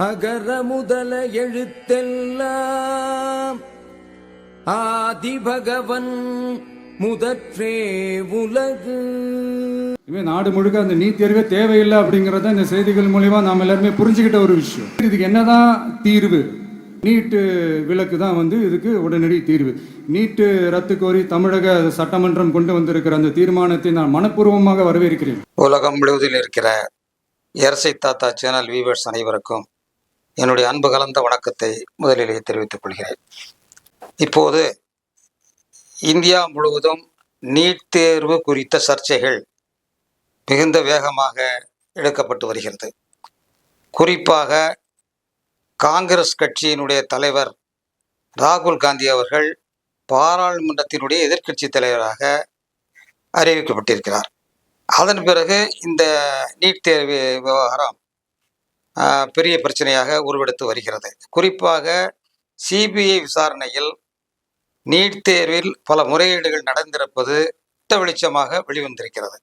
அகர முதல எழுத்தெல்லாம் ஆதிபகவன் முதற்றே உலகு. நாடு முழுக்க அந்த நீட் தேர்வே தேவையில்லை அப்படிங்கறத இந்த செய்திகள் மூலியமா நாம் எல்லாருமே புரிஞ்சுக்கிட்ட ஒரு விஷயம். இதுக்கு என்னதான் தீர்வு? நீட்டு விலக்கு தான் இதுக்கு உடனடி தீர்வு. நீட்டு ரத்து கோரி தமிழக சட்டமன்றம் கொண்டு வந்திருக்கிற அந்த தீர்மானத்தை நான் மனப்பூர்வமாக வரவேற்கிறேன். உலகம் முழுவதில் இருக்கிற எரசை தாத்தா சேனல் வியூவர்ஸ் அனைவருக்கும் என்னுடைய அன்பு கலந்த வணக்கத்தை முதலிலே தெரிவித்துக் கொள்கிறேன். இப்போது இந்தியா முழுவதும் நீட் தேர்வு குறித்த சர்ச்சைகள் மிகுந்த வேகமாக எடுக்கப்பட்டு வருகிறது. குறிப்பாக காங்கிரஸ் கட்சியினுடைய தலைவர் ராகுல் காந்தி அவர்கள் பாராளுமன்றத்தினுடைய எதிர்க்கட்சி தலைவராக அறிவிக்கப்பட்டிருக்கிறார். அதன் பிறகு இந்த நீட் தேர்வு விவகாரம் பெரிய பிரச்சனையாக உருவெடுத்து வருகிறது. குறிப்பாக சிபிஐ விசாரணையில் நீட் தேர்வில் பல முறைகேடுகள் நடந்திருப்பது திட்ட வெளிச்சமாக வெளிவந்திருக்கிறது.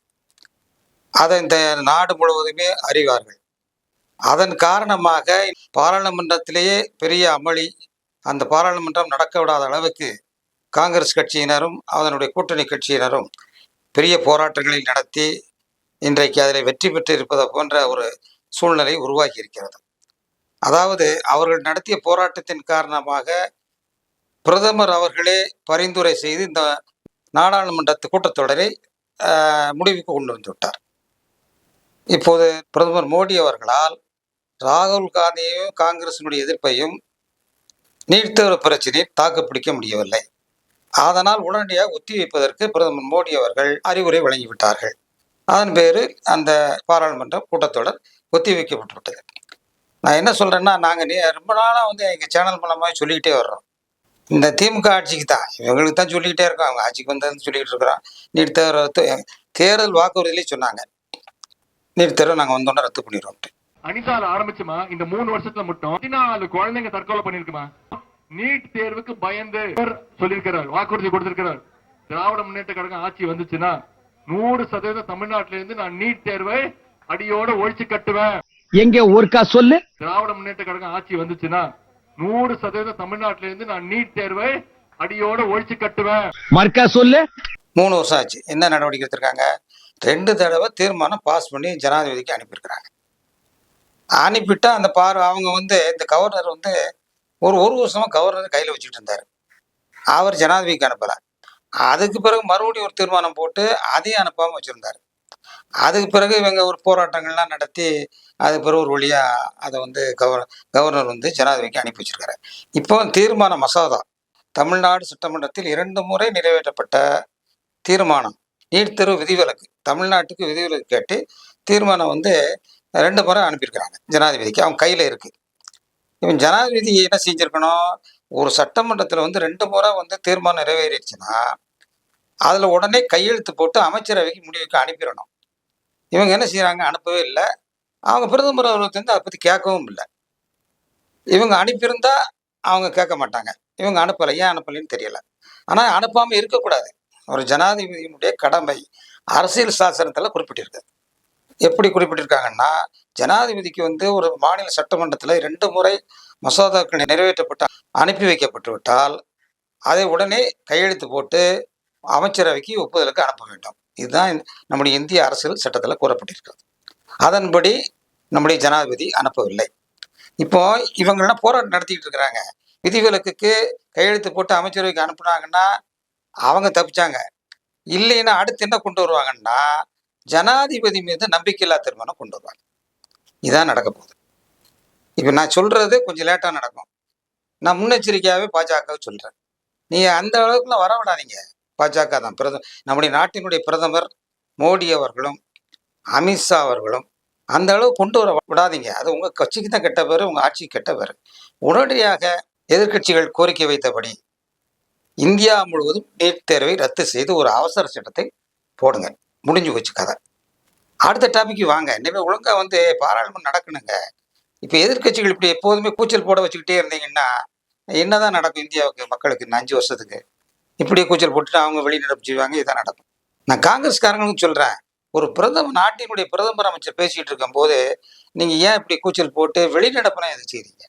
அதை இந்த நாடு முழுவதுமே அறிவார்கள். அதன் காரணமாக பாராளுமன்றத்திலேயே பெரிய அமளி, அந்த பாராளுமன்றம் நடக்க விடாத அளவுக்கு காங்கிரஸ் கட்சியினரும் அதனுடைய கூட்டணி கட்சியினரும் பெரிய போராட்டங்களை நடத்தி இன்றைக்கு அதில் வெற்றி பெற்று இருப்பது போன்ற ஒரு சூழ்நிலை உருவாகி இருக்கிறது. அதாவது அவர்கள் நடத்திய போராட்டத்தின் காரணமாக பிரதமர் அவர்களே பரிந்துரை செய்து இந்த நாடாளுமன்ற கூட்டத்தொடரை முடிவுக்கு கொண்டு வந்து விட்டார். இப்போது பிரதமர் மோடி அவர்களால் ராகுல் காந்தியையும் காங்கிரசினுடைய எதிர்ப்பையும் நீட் தேர்வு பிரச்சனையை தாக்குப்பிடிக்க முடியவில்லை. அதனால் உடனடியாக ஒத்திவைப்பதற்கு பிரதமர் மோடி அவர்கள் அறிவுரை வழங்கிவிட்டார்கள். அதன் பேரில் அந்த பாராளுமன்ற கூட்டத்தொடர் ஒத்திவைக்கப்பட்டு விட்டது. நான் என்ன சொல்கிறேன்னா, நாங்கள் ரொம்ப நாளாக எங்கள் சேனல் மூலமாக சொல்லிக்கிட்டே வர்றோம். இந்த திமுக ஆட்சிக்கு தான், இவங்களுக்கு தான் சொல்லிக்கிட்டே இருக்கோம். அவங்க ஆட்சிக்கு வந்ததுன்னு சொல்லிக்கிட்டு இருக்கிறோம். நீட் தேர்வு தேர்தல் வாக்குறுதியிலே சொன்னாங்க, நீட் தேர்வு நாங்கள் வந்தோன்னா ரத்து பண்ணிடுவோம். அனிதால ஆரம்பிச்சுமா இந்த 3 வருஷத்துல மட்டும் 14 குழந்தைங்க தற்கொலை பண்ணிருக்குமா. நீட் தேர்வுக்கு பயந்து சொல்லியிருக்கிறார், வாக்குறுதி கொடுத்திருக்கிறார். திராவிட முன்னேற்ற கழகம் ஆட்சி வந்துச்சுன்னா 100% தமிழ்நாட்டில இருந்து நான் நீட் தேர்வை அடியோட ஒழிச்சு கட்டுவேன். எங்க ஊர்க்கா சொல்லு. திராவிட முன்னேற்ற கழகம் ஆட்சி வந்துச்சுன்னா 100% தமிழ்நாட்டில இருந்து நான் நீட் தேர்வை அடியோட ஒழிச்சு கட்டுவேன். மர்க்கா சொல்லு. 3 வருஷம் ஆச்சு. என்ன நடவடிக்கை எடுத்திருக்காங்க? 2 தடவை தீர்மானம் பாஸ் பண்ணி ஜனாதிபதிக்கு அனுப்பியிருக்கிறாங்க. அனுப்பிட்டா அந்த அவங்க இந்த கவர்னர் ஒரு வருஷமா கவர்னர் கையில் வச்சுட்டு இருந்தார். அவர் ஜனாதிபதிக்கு அனுப்பலை. அதுக்கு பிறகு மறுபடியும் ஒரு தீர்மானம் போட்டு அதையும் அனுப்பாமல் வச்சுருந்தார். அதுக்கு பிறகு இவங்க ஒரு போராட்டங்கள்லாம் நடத்தி அதுக்கு பிறகு ஒரு வழியாக அதை கவர்னர் ஜனாதிபதிக்கு அனுப்பி வச்சிருக்காரு. இப்போ தீர்மான மசோதா தமிழ்நாடு சட்டமன்றத்தில் 2 முறை நிறைவேற்றப்பட்ட தீர்மானம் நீட் தேர்வு விதிவிலக்கு, தமிழ்நாட்டுக்கு விதிவிலக்கு கேட்டு தீர்மானம் 2 முறை அனுப்பியிருக்கிறாங்க ஜனாதிபதிக்கு. அவங்க கையில் இருக்குது. இவன் ஜனாதிபதி என்ன செஞ்சுருக்கணும்? ஒரு சட்டமன்றத்தில் 2 முறை தீர்மானம் நிறைவேறிடுச்சுன்னா அதில் உடனே கையெழுத்து போட்டு அமைச்சரவைக்கு முடிவுக்கு அனுப்பிடணும். இவங்க என்ன செய்கிறாங்க? அனுப்பவே இல்லை. அவங்க பிரதமர் அவர்களுக்கு அதை பற்றி கேட்கவும் இல்லை. இவங்க அனுப்பியிருந்தா அவங்க கேட்க மாட்டாங்க. இவங்க அனுப்பலை. ஏன் அனுப்பலைன்னு தெரியல. ஆனால் அனுப்பாமல் இருக்கக்கூடாது. ஒரு ஜனாதிபதியினுடைய கடமை அரசியல் சாசனத்தில் குறிப்பிட்டிருக்கு. எப்படி குறிப்பிட்டிருக்காங்கன்னா, ஜனாதிபதிக்கு ஒரு மாநில சட்டமன்றத்தில் 2 முறை மசோதாக்கள் நிறைவேற்றப்பட்டு அனுப்பி வைக்கப்பட்டு விட்டால் அதை உடனே கையெழுத்து போட்டு அமைச்சரவைக்கு ஒப்புதலுக்கு அனுப்ப வேண்டும். இதுதான் நம்முடைய இந்திய அரசியல் சட்டத்தில் கூறப்பட்டிருக்கிறது. அதன்படி நம்முடைய ஜனாதிபதி அனுப்பவில்லை. இப்போ இவங்களாம் போராட்டம் நடத்திக்கிட்டு இருக்கிறாங்க. விதிவிலக்குக்கு கையெழுத்து போட்டு அமைச்சரவைக்கு அனுப்புனாங்கன்னா அவங்க தப்பிச்சாங்க. இல்லைன்னா அடுத்து என்ன கொண்டு வருவாங்கன்னா, ஜனாதிபதி மீது நம்பிக்கையில்லா தீர்மானம் கொண்டு வருவாங்க. இதான் நடக்க போகுது. இப்போ நான் சொல்றது கொஞ்சம் லேட்டாக நடக்கும். நான் முன்னெச்சரிக்கையாகவே பாஜகவை சொல்கிறேன். நீங்கள் அந்த அளவுக்குலாம் வர விடாதீங்க. பாஜக தான் நம்முடைய நாட்டினுடைய பிரதமர் மோடி அவர்களும் அமித்ஷா அவர்களும் அந்த அளவு கொண்டு வர விடாதீங்க. அது உங்கள் கட்சிக்கு தான் கெட்ட பேர், உங்கள் ஆட்சிக்கு கெட்ட பேர். உடனடியாக எதிர்கட்சிகள் கோரிக்கை வைத்தபடி இந்தியா முழுவதும் நீட் தேர்வை ரத்து செய்து ஒரு அவசர சட்டத்தை போடுங்க. முடிஞ்சு வச்சு கதை. அடுத்த டாபிக் வாங்க. இனிமேல் ஒழுங்காக பாராளுமன்றம் நடக்கணுங்க. இப்போ எதிர்கட்சிகள் இப்படி எப்போதுமே கூச்சல் போட வச்சுக்கிட்டே இருந்தீங்கன்னா என்னதான் நடக்கும்? இந்தியாவுக்கு மக்களுக்கு 5 வருஷத்துக்கு இப்படியே கூச்சல் போட்டுட்டு அவங்க வெளிநடப்பு செய்வாங்க. இதான் நடக்கும். நான் காங்கிரஸ்காரங்களுக்கு சொல்கிறேன், ஒரு நாட்டினுடைய பிரதமர் அமைச்சர் பேசிக்கிட்டு இருக்கும்போது நீங்கள் ஏன் இப்படி கூச்சல் போட்டு வெளிநடப்புலாம் எதுக்கு செய்றீங்க?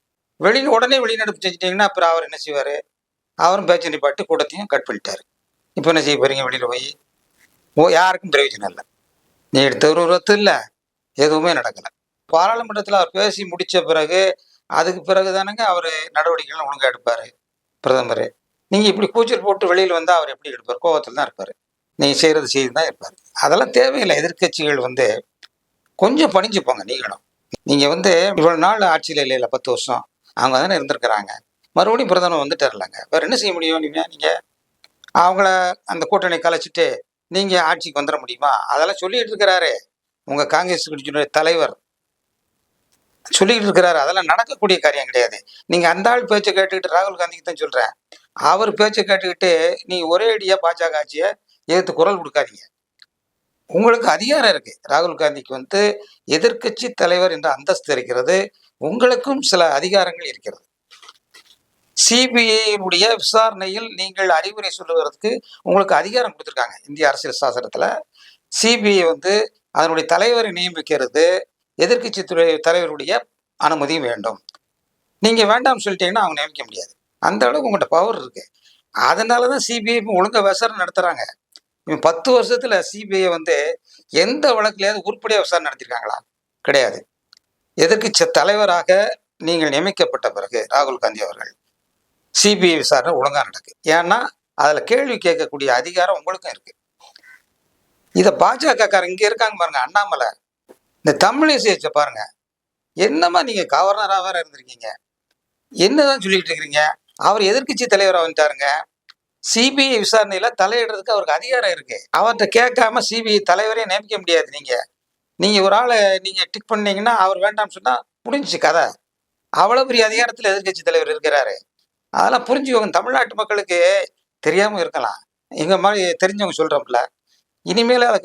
உடனே வெளிநடப்பு செஞ்சிட்டிங்கன்னா அப்புறம் அவர் என்ன செய்வார்? அவரும் பேச்சு நிப்பாட்டி கூட்டத்தையும் கட் பண்ணிட்டாரு. இப்போ என்ன செய்ய போறீங்க? வெளியில் போய் யாருக்கும் பிரயோஜனம் இல்லை. நீட் தேர்வு ரத்து இல்லை, எதுவுமே நடக்கலை. பாராளுமன்றத்தில் அவர் பேசி முடித்த பிறகு அதுக்கு பிறகு தானங்க அவர் நடவடிக்கைகள் ஒழுங்காக எடுப்பார் பிரதமர். நீங்கள் இப்படி கூச்சல் போட்டு வெளியில் வந்தால் அவர் எப்படி எடுப்பார்? கோபத்தில் தான் இருப்பார். நீங்கள் செய்கிறது செய்து தான் இருப்பார். அதெல்லாம் தேவையில்லை. எதிர்க்கட்சிகள் கொஞ்சம் பணிஞ்சுப்போங்க. நீங்கள் இவ்வளோ நாள் ஆட்சியில் இல்லைல்ல, 10 வருஷம் அவங்க தானே இருந்திருக்கிறாங்க. மறுபடியும் பிரதமர் வந்துட்டார்லங்க, வேறு என்ன செய்ய முடியும்? நீங்கள் அவங்கள அந்த கூட்டணி கலைச்சிட்டு நீங்கள் ஆட்சிக்கு வந்துட முடியுமா? அதெல்லாம் சொல்லிகிட்டு இருக்கிறாரு உங்கள் காங்கிரஸ் கட்சியினுடைய தலைவர், சொல்லிக்கிட்டு இருக்கிறாரு. அதெல்லாம் நடக்கக்கூடிய காரியம் கிடையாது. நீங்கள் அந்த ஆள் பேச்சை கேட்டுக்கிட்டு, ராகுல் காந்திக்கு தான் சொல்கிறேன், அவர் பேச்சை கேட்டுக்கிட்டு நீ ஒரே அடியாக பாஜக ஆட்சியை எதிர்த்து குரல் கொடுக்காதீங்க. உங்களுக்கு அதிகாரம் இருக்குது. ராகுல் காந்திக்கு எதிர்க்கட்சி தலைவர் என்ற அந்தஸ்து இருக்கிறது. உங்களுக்கும் சில அதிகாரங்கள் இருக்கிறது. சிபிஐனுடைய விசாரணையில் நீங்கள் அறிவுரை சொல்லுவதற்கு உங்களுக்கு அதிகாரம் கொடுத்துருக்காங்க. இந்திய அரசியல் சாசனத்தில் சிபிஐ அதனுடைய தலைவரை நியமிக்கிறது எதிர்க்கட்சி தலைவருடைய அனுமதியும் வேண்டும். நீங்கள் வேண்டாம்னு சொல்லிட்டீங்கன்னா அவங்க நியமிக்க முடியாது. அந்த அளவுக்கு உங்கள்கிட்ட பவர் இருக்குது. அதனால தான் சிபிஐ ஒழுங்காக விசாரணை நடத்துகிறாங்க. 10 வருஷத்தில் சிபிஐ எந்த வழக்குலையாவது உருப்படியாக விசாரணை நடத்திருக்காங்களா? கிடையாது. எதிர்க்கட்சி தலைவராக நீங்கள் நியமிக்கப்பட்ட பிறகு ராகுல் காந்தி அவர்கள் சிபிஐ விசாரணை ஒழுங்காக நடக்கு. ஏன்னா அதில் கேள்வி கேட்கக்கூடிய அதிகாரம் உங்களுக்கும் இருக்குது. இதை பாஜகக்காரங்க இங்கே இருக்காங்க பாருங்க, அண்ணாமலை, இந்த தமிழிசையை பாருங்க, என்னமா நீங்கள் கவர்னராக வேற இருந்திருக்கீங்க, என்னதான் சொல்லிட்டு இருக்கிறீங்க? அவர் எதிர்க்கட்சி தலைவராக வந்துட்டாருங்க. சிபிஐ விசாரணையில் தலையிடுறதுக்கு அவருக்கு அதிகாரம் இருக்கு. அவர்கிட்ட கேட்காம சிபிஐ தலைவரே நியமிக்க முடியாது. நீங்கள் ஒரு ஆளை நீங்கள் டிக் பண்ணீங்கன்னா அவர் வேண்டாம்னு சொன்னால் முடிஞ்சிச்சு கதை. அவ்வளோ பெரிய அதிகாரத்தில் எதிர்க்கட்சி தலைவர் இருக்கிறாரு. அதெல்லாம் புரிஞ்சுக்கோங்க. தமிழ்நாட்டு மக்களுக்கு தெரியாமல் இருக்கலாம், எங்கள் மாதிரி தெரிஞ்சவங்க சொல்கிறோம்ல. இனிமேல் அதை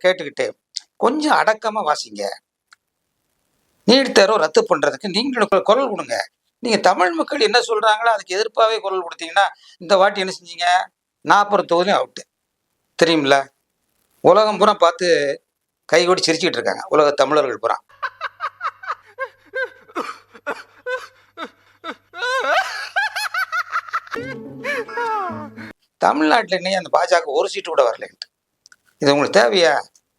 கேட்டுக்கிட்டு கொஞ்சம் அடக்கமாக வாசிங்க. நீட் தேர்வை ரத்து பண்ணுறதுக்கு நீங்களும் குரல் கொடுங்க. நீங்கள் தமிழ் மக்கள் என்ன சொல்கிறாங்களோ அதுக்கு எதிர்ப்பாகவே குரல் கொடுத்தீங்கன்னா இந்த வாட்டி என்ன செஞ்சீங்க? 40 தொகுதியும் அவுட்டு, தெரியுமில்ல? உலகம் பூரா பார்த்து கைகூடி சிரிச்சுக்கிட்டு இருக்காங்க, உலக தமிழர்கள் பூரா. தமிழ்நாட்டில் இன்னும் அந்த பாஜக ஒரு சீட்டு கூட வரலன்ட்டு. இது உங்களுக்கு தேவையா?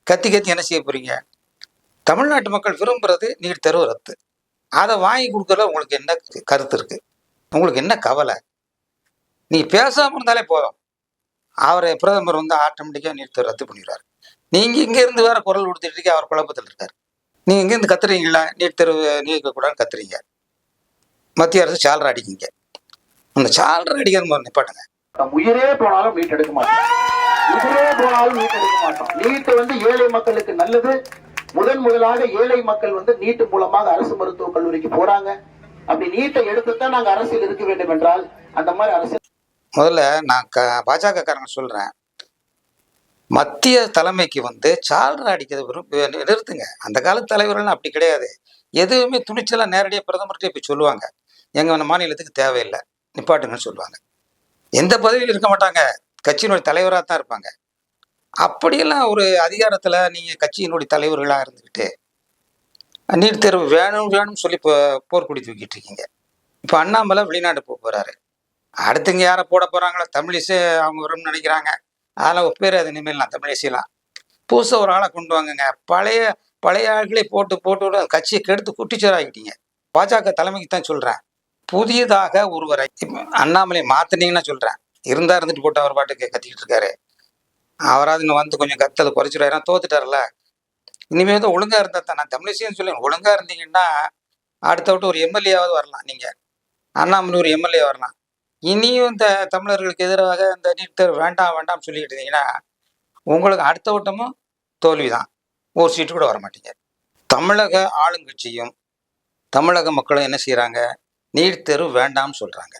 கத்தி என்ன செய்ய போறீங்க? தமிழ்நாட்டு மக்கள் விரும்புறது நீட் தேர்வு ரத்து. அதை வாங்கி கொடுக்கறதுல உங்களுக்கு என்ன கருத்து இருக்கு? உங்களுக்கு என்ன கவலை? நீங்க பேசாம இருந்தாலே போதும், அவர் பிரதமர் ஆட்டோமேட்டிக்காக நீட் தேர்வு ரத்து பண்ணிடுவார். நீங்க இங்க இருந்து வேற குரல் கொடுத்துட்டு இருக்க, அவர் குழப்பத்தில் இருக்காரு. நீங்க இங்க இருந்து கத்துறீங்களா? நீட் தேர்வு நீக்கக்கூடாதுன்னு கத்துறீங்க, மத்திய அரசு சாலரை அடிக்கிங்க. அந்த சாலரை அடிக்கிற மாதிரி நிப்பாட்டுங்க. உயிரே போனாலும் நீட் எடுக்க மாட்டோம். உயிரே போனாலும் நீட் எடுக்க மாட்டோம். நீட் ஏழை மக்களுக்கு நல்லது. முதலாக ஏழை மக்கள் நீட் மூலமாக அரசு மருத்துவக் கல்லூரிக்கு போறாங்க. அப்படி நீட்டை எடுத்துதான் நாங்க அரசியல் இருக்க வேண்டும் என்றால் அந்த மாதிரி அரசியல். முதல்ல நான் பாஜக காரங்க சொல்றேன், மத்திய தலைமைக்கு சாலரை அடிக்கிறது நிறுத்துங்க. அந்த கால தலைவர்கள் அப்படி கிடையாது. எதுவுமே துணிச்சலா நேரடியாக பிரதமர்கிட்ட போய் சொல்லுவாங்க, எங்க மாநிலத்துக்கு தேவையில்லை நிப்பாட்டுங்கன்னு சொல்லுவாங்க. எந்த பதவியில் இருக்க மாட்டாங்க, கட்சியினுடைய தலைவராக தான் இருப்பாங்க. அப்படியெல்லாம் ஒரு அதிகாரத்தில் நீங்கள் கட்சியினுடைய தலைவர்களாக இருந்துக்கிட்டு நீட் தேர்வு வேணும்னு சொல்லி போர்க்குடி தூக்கிட்டு இருக்கீங்க. இப்போ அண்ணாமலை வெளிநாடு போகிறாரு. அடுத்துங்க யாரை போட போகிறாங்களோ? தமிழிசை அவங்க வரும்னு நினைக்கிறாங்க. அதெல்லாம் ஒப்பேர் அது இனிமேல் நான் தமிழிசைலாம் புதுசாக ஒரு ஆளை கொண்டு வாங்குங்க. பழைய ஆட்களே போட்டு கட்சியை கெடுத்து குட்டிச்சோராகிட்டீங்க. பாஜக தலைமைக்கு தான் சொல்கிறேன், புதியதாக ஒருவரை அண்ணாமலை மாற்றினீங்கன்னா சொல்கிறேன். இருந்துட்டு போட்டு அவர் பாட்டுக்கு கத்திக்கிட்டு இருக்காரு. அவராது இன்னும் கொஞ்சம் கத்தலை குறைச்சிடுவாரு, தோத்துட்டார்ல. இனிமேல் தான் ஒழுங்காக இருந்தால் தான். நான் தமிழிசைன்னு சொல்லி ஒழுங்காக இருந்தீங்கன்னா அடுத்த விட்டு ஒரு எம்எல்ஏவாவது வரலாம். நீங்கள் அண்ணாமலை ஒரு எம்எல்ஏ வரலாம். இனியும் இந்த தமிழர்களுக்கு எதிராக இந்த நீட் தேர்வு வேண்டாம்னு சொல்லிக்கிட்டு இருந்தீங்கன்னா உங்களுக்கு அடுத்த வட்டமும் தோல்வி தான். ஒரு சீட்டு கூட வர மாட்டீங்க. தமிழக ஆளுங்கட்சியும் தமிழக மக்களும் என்ன செய்கிறாங்க? நீட் தேர்வு வேண்டாம்னு சொல்கிறாங்க.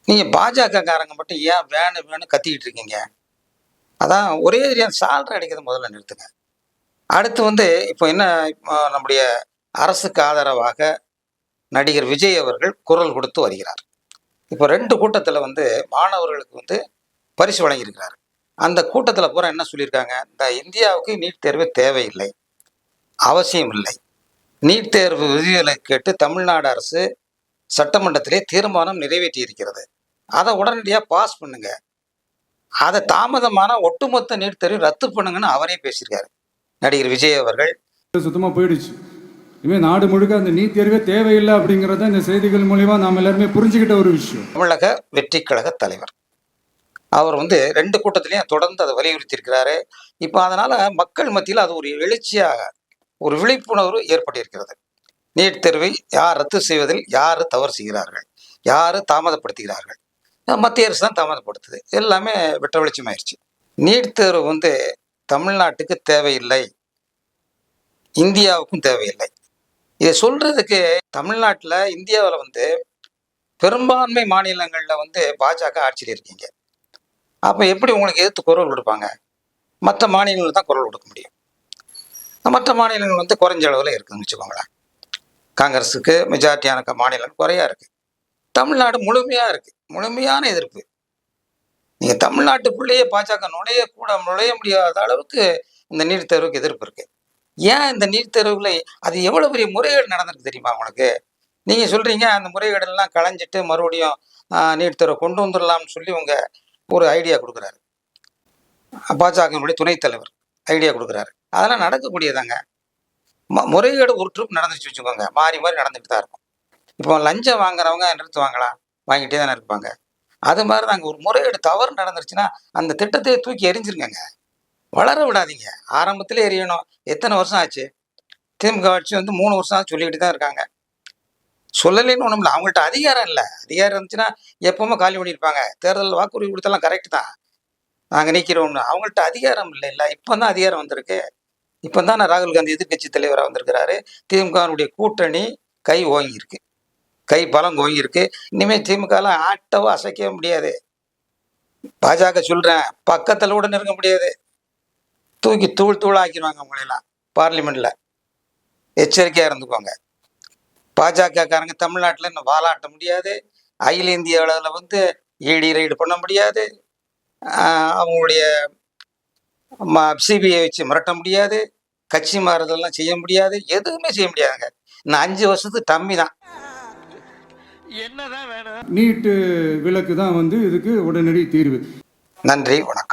நீங்கள் பாஜக காரங்க மட்டும் ஏன் வேணும் கத்திக்கிட்டு இருக்கீங்க? அதான் ஒரே சாலரை அடிக்கிறத முதல்ல நிறுத்துங்க. அடுத்து இப்போ என்ன, நம்முடைய அரசுக்கு ஆதரவாக நடிகர் விஜய் அவர்கள் குரல் கொடுத்து வருகிறார். இப்போ 2 கூட்டத்தில் மாணவர்களுக்கு பரிசு வழங்கியிருக்கிறார். அந்த கூட்டத்தில் பூரா என்ன சொல்லியிருக்காங்க? இந்த இந்தியாவுக்கு நீட் தேர்வு தேவையில்லை, அவசியம் இல்லை, நீட் தேர்வு விதிகளை கேட்டு தமிழ்நாடு அரசு சட்டமன்றத்திலே தீர்மானம் நிறைவேற்றி இருக்கிறது. அதை உடனடியாக பாஸ் பண்ணுங்க. அதை தாமதமான ஒட்டுமொத்த நீட் தேர்வை ரத்து பண்ணுங்கன்னு அவரே பேசியிருக்காரு நடிகர் விஜய் அவர்கள். சுத்தமாக போயிடுச்சு. இனிமேல் நாடு முழுக்க அந்த நீட் தேர்வே தேவையில்லை அப்படிங்கிறத இந்த செய்திகள் மூலிமா நாம் எல்லாருமே புரிஞ்சுக்கிட்ட ஒரு விஷயம். தமிழக வெற்றி கழக தலைவர் அவர் 2 கூட்டத்திலையும் தொடர்ந்து அதை வலியுறுத்தி இருக்கிறாரு. இப்போ அதனால மக்கள் மத்தியில் அது ஒரு எழுச்சியாக ஒரு விழிப்புணர்வு ஏற்பட்டிருக்கிறது. நீட் தேர்வை யார் ரத்து செய்வதில் யார் தவறு செய்கிறார்கள், யார் தாமதப்படுத்துகிறார்கள், மத்திய அரசு தான் தாமதப்படுத்துது. எல்லாமே வெட்ட வெளிச்சமாயிருச்சு. நீட் தேர்வு தமிழ்நாட்டுக்கு தேவையில்லை, இந்தியாவுக்கும் தேவையில்லை. இதை சொல்றதுக்கு தமிழ்நாட்டில் இந்தியாவில் பெரும்பான்மை மாநிலங்களில் பாஜக ஆட்சியில் இருக்கீங்க. அப்போ எப்படி உங்களுக்கு எதிர்த்து குரல் கொடுப்பாங்க? மற்ற மாநிலங்கள் தான் குரல் கொடுக்க முடியும். மற்ற மாநிலங்கள் குறைஞ்ச அளவில் இருக்குதுன்னு வச்சுக்கோங்களேன். காங்கிரஸுக்கு மெஜாரிட்டியான மாநிலம் குறையா இருக்கு. தமிழ்நாடு முழுமையாக இருக்கு, முழுமையான எதிர்ப்பு. நீங்கள் தமிழ்நாட்டுக்குள்ளேயே பாஜக நுழைய முடியாத அளவுக்கு இந்த நீட் தேர்வுக்கு எதிர்ப்பு இருக்கு. ஏன் இந்த நீட் தேர்வுகளை அது எவ்வளோ பெரிய முறைகேடு நடந்திருக்கு தெரியுமா உங்களுக்கு? நீங்கள் சொல்கிறீங்க அந்த முறைகேடெல்லாம் களைஞ்சிட்டு மறுபடியும் நீட் தேர்வை கொண்டு வந்துடலாம்னு சொல்லி ஒரு ஐடியா கொடுக்குறாரு. பாஜகனுடைய துணைத் தலைவர் ஐடியா கொடுக்குறாரு. அதெல்லாம் நடக்கக்கூடியதாங்க. முறைகேடு ஒரு ட்ரிப் நடந்துச்சு வச்சுக்கோங்க, மாறி மாறி நடந்துட்டு தான் இருக்கும். இப்போ லஞ்சம் வாங்குறவங்க நிறுத்துவாங்களா? வாங்கிட்டே தானே இருப்பாங்க. அது மாதிரி தாங்க ஒரு முறைகேடு தவறு நடந்துருச்சுன்னா அந்த திட்டத்தை தூக்கி எரிஞ்சிருங்க, வளர விடாதீங்க. ஆரம்பத்திலே எரியணும். எத்தனை வருஷம் ஆச்சு? திமுக ஆட்சி 3 வருஷம் சொல்லிக்கிட்டு தான் இருக்காங்க. சொல்லலைன்னு ஒன்றும் இல்லை, அவங்கள்ட்ட அதிகாரம் இல்லை. அதிகாரம் இருந்துச்சுன்னா எப்பவுமே காலி பண்ணியிருப்பாங்க. தேர்தல் வாக்குறுதி கொடுத்தெல்லாம் கரெக்டு தான், நாங்கள் நீக்கிறோம்னு. அவங்கள்ட்ட அதிகாரம் இல்லை. இப்போ தான் அதிகாரம் வந்திருக்கு. இப்போ தான் ராகுல் காந்தி எதிர்கட்சி தலைவராக வந்திருக்கிறாரு. திமுகனுடைய கூட்டணி கை ஓங்கியிருக்கு, கை பலம் ஓங்கியிருக்கு. இனிமேல் திமுகலாம் ஆட்டவோ அசைக்கவே முடியாது. பாஜக சொல்கிறேன், பக்கத்தில் கூட நெருங்க முடியாது. தூக்கி தூள் ஆக்கிடுவாங்க உங்களெல்லாம் பார்லிமெண்ட்டில். எச்சரிக்கையாக இருந்துக்கோங்க. பாஜகக்காரங்க தமிழ்நாட்டில் இன்னும் வாலாட்ட முடியாது. அகில இந்திய அளவில் இடி ரைடு பண்ண முடியாது. அவங்களுடைய சிபிஐ வச்சு மிரட்ட முடியாது. கட்சி மாறுதல்லாம் செய்ய முடியாது. எதுவுமே செய்ய முடியாதுங்க. இன்னும் 5 வருஷத்துக்கு தம்பி தான். நீட்டு விலக்கு தான் இதுக்கு உடனடி தீர்வு. நன்றி, வணக்கம்.